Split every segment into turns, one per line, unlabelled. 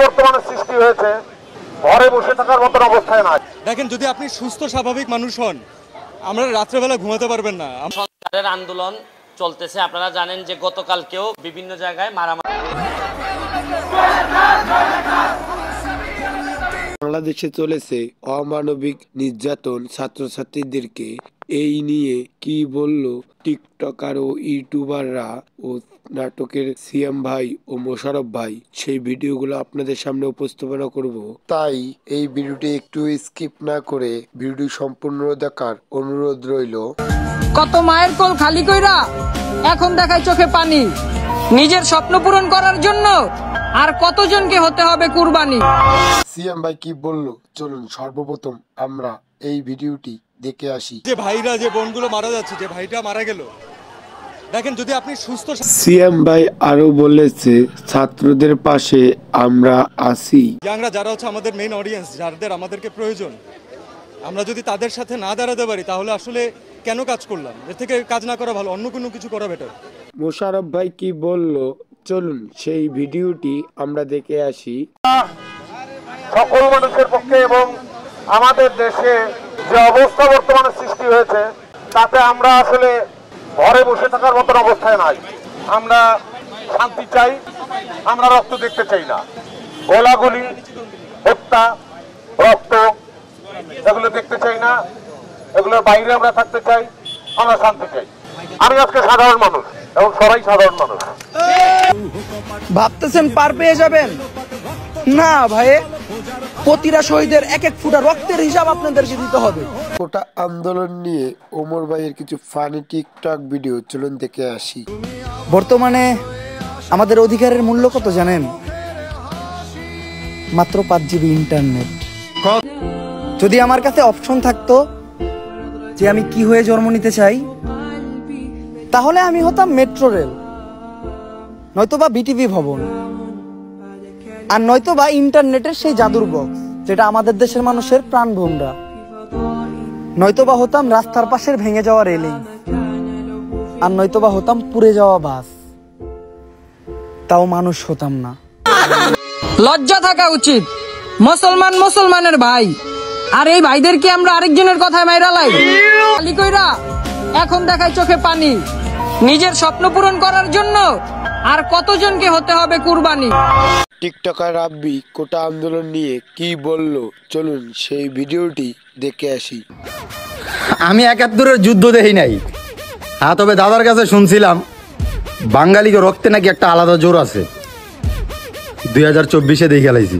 বর্তমানে সৃষ্টি হয়েছে, ঘরে বসে থাকার মতন অবস্থায় নাই।
দেখেন, যদি আপনি সুস্থ স্বাভাবিক মানুষ হন, আমরা রাত্রেবেলা ঘুমাতে পারবেন না।
সংস্কারের আন্দোলন চলতেছে। আপনারা জানেন যে গতকালকেও বিভিন্ন জায়গায় মারামারি।
বাংলাদেশে চলেছে অমানবিক নির্যাতন ছাত্রছাত্রীদেরকে। এই নিয়ে কি বলল টিকটকার ও ইউটিউবাররা ও নাটকের সিএম ভাই ও মোশারফ ভাই, সেই ভিডিওগুলো আপনাদের সামনে উপস্থাপনা করব। তাই এই ভিডিওটি একটু স্কিপ না করে ভিডিও সম্পূর্ণ দেখার অনুরোধ রইল।
কত মায়ের কোল খালি কইরা এখন দেখায় চোখে পানি, নিজের স্বপ্ন পূরণ করার জন্য আর কতজনকে হতে হবে কুরবানি।
সিএম ভাই কি বললো চলুন সর্বপ্রথম আমরা এই ভিডিওটি দেখে আসি।
যে ভাইরা, যে বোনগুলো মারা যাচ্ছে, যে ভাইটা মারা গেল, দেখেন, যদি আপনি সুস্থ।
সিএম ভাই আরো বলেছে ছাত্রদের পাশে আমরা আছি।
ইয়াংরা যারা হচ্ছে আমাদের মেইন অডিয়েন্স, যাদের আমাদেরকে প্রয়োজন, আমরা যদি তাদের সাথে না দাঁড়াতে পারি তাহলে আসলে কেন কাজ করলাম? এর থেকে কাজ না করা ভালো, অন্য কোনো কিছু করা বেটার।
মোশারফ ভাই কি বলল চলুন সেই ভিডিওটি আমরা দেখে আসি।
সকল মানুষের পক্ষে এবং আমাদের দেশে যে অবস্থা বর্তমানে সৃষ্টি হয়েছে, তাতে আমরা আসলে ঘরে বসে থাকার মতন অবস্থায় নাই। আমরা শান্তি চাই, আমরা রক্ত দেখতে চাই না। গোলাগুলি, হত্যা, রক্ত এগুলো দেখতে চাই না। এগুলোর বাইরে আমরা থাকতে চাই, আমরা শান্তি চাই। আমি আজকে সাধারণ মানুষ এবং সবাই সাধারণ মানুষ।
ভাবতেছেন পার পেয়ে যাবেন? না ভাই, প্রতিটা শহীদের এক এক ফুটা রক্তের হিসাব আপনাদেরকে দিতে হবে।
কোটা আন্দোলন নিয়ে ওমর ভাইয়ের কিছু ফানি টিকটক ভিডিও চলুন দেখে আসি।
বর্তমানে আমাদের অধিকারের মূল্য কত জানেন? মাত্র 5 GB ইন্টারনেট। যদি আমার কাছে অপশন থাকতো যে আমি কি হয়ে জন্ম নিতে চাই, তাহলে আমি হতাম মেট্রো রেল, নয়তোবা বিটিভি ভবন, আর নয়তোবা ইন্টারনেটের সেই জাদুর বক্স যেটা আমাদের দেশের মানুষের প্রাণ ভোমরা, নয়তোবা হতাম রাস্তার পাশের ভেঙে যাওয়া রেলিং, আর নয়তোবা হতাম পুড়ে যাওয়া বাস। তাও মানুষ হতাম না।
লজ্জা থাকা উচিত। মুসলমান মুসলমানের ভাই, আর এই ভাইদেরকে আমরা আরেকজনের কথায় মাইরা লাই খালি কইরা এখন দেখায় চোখে পানি, নিজের স্বপ্ন পূরণ করার জন্য আর কতজনকে হতে হবে কুরবানি।
টিকটকার রাব্বি কোটা আন্দোলন নিয়ে কি বলল চলুন সেই ভিডিওটি দেখে আসি।
আমি 71-এর যুদ্ধ দেখি নাই, হ্যাঁ, তবে দাদার কাছে শুনছিলাম বাঙালিকে রক্তে নাকি একটা আলাদা জোর আছে। 2024-এ দেখে লাইছি।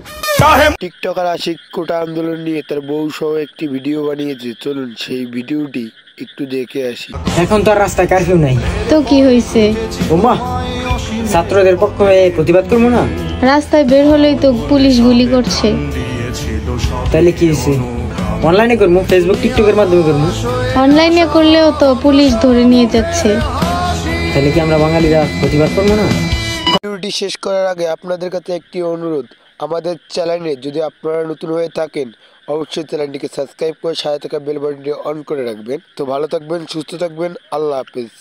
টিকটকার আশিক কোটা আন্দোলন নিয়ে তার বউ সহ একটি ভিডিও বানিয়েছে, চলুন সেই ভিডিওটি একটু দেখে আসি।
এখন তো আর রাস্তায় কারফিউ নাই,
তো কি হয়েছে?
ওমা, ছাত্রদের পক্ষ হয়ে প্রতিবাদ করবো না?
রাস্তায় বের হলেই তো পুলিশ গুলি করছে।
তাহলে কি হয়েছে? অনলাইনে করবো, ফেসবুক টিকটকের মাধ্যমে করবো।
অনলাইনে করলেও তো পুলিশ ধরে নিয়ে যাচ্ছে।
তাহলে কি আমরা বাঙালিরা প্রতিবাদ করবো না?
ভিডিওটি শেষ করার আগে আপনাদের কাছে একটি অনুরোধ, আমাদের চ্যানেলে যদি আপনারা নতুন হয়ে থাকেন অবশ্যই চ্যানেলটিকে সাবস্ক্রাইব করে সাথে থাকা বেল বাটনটি অন করে রাখবেন। তো ভালো থাকবেন, সুস্থ থাকবেন, আল্লাহ হাফেজ।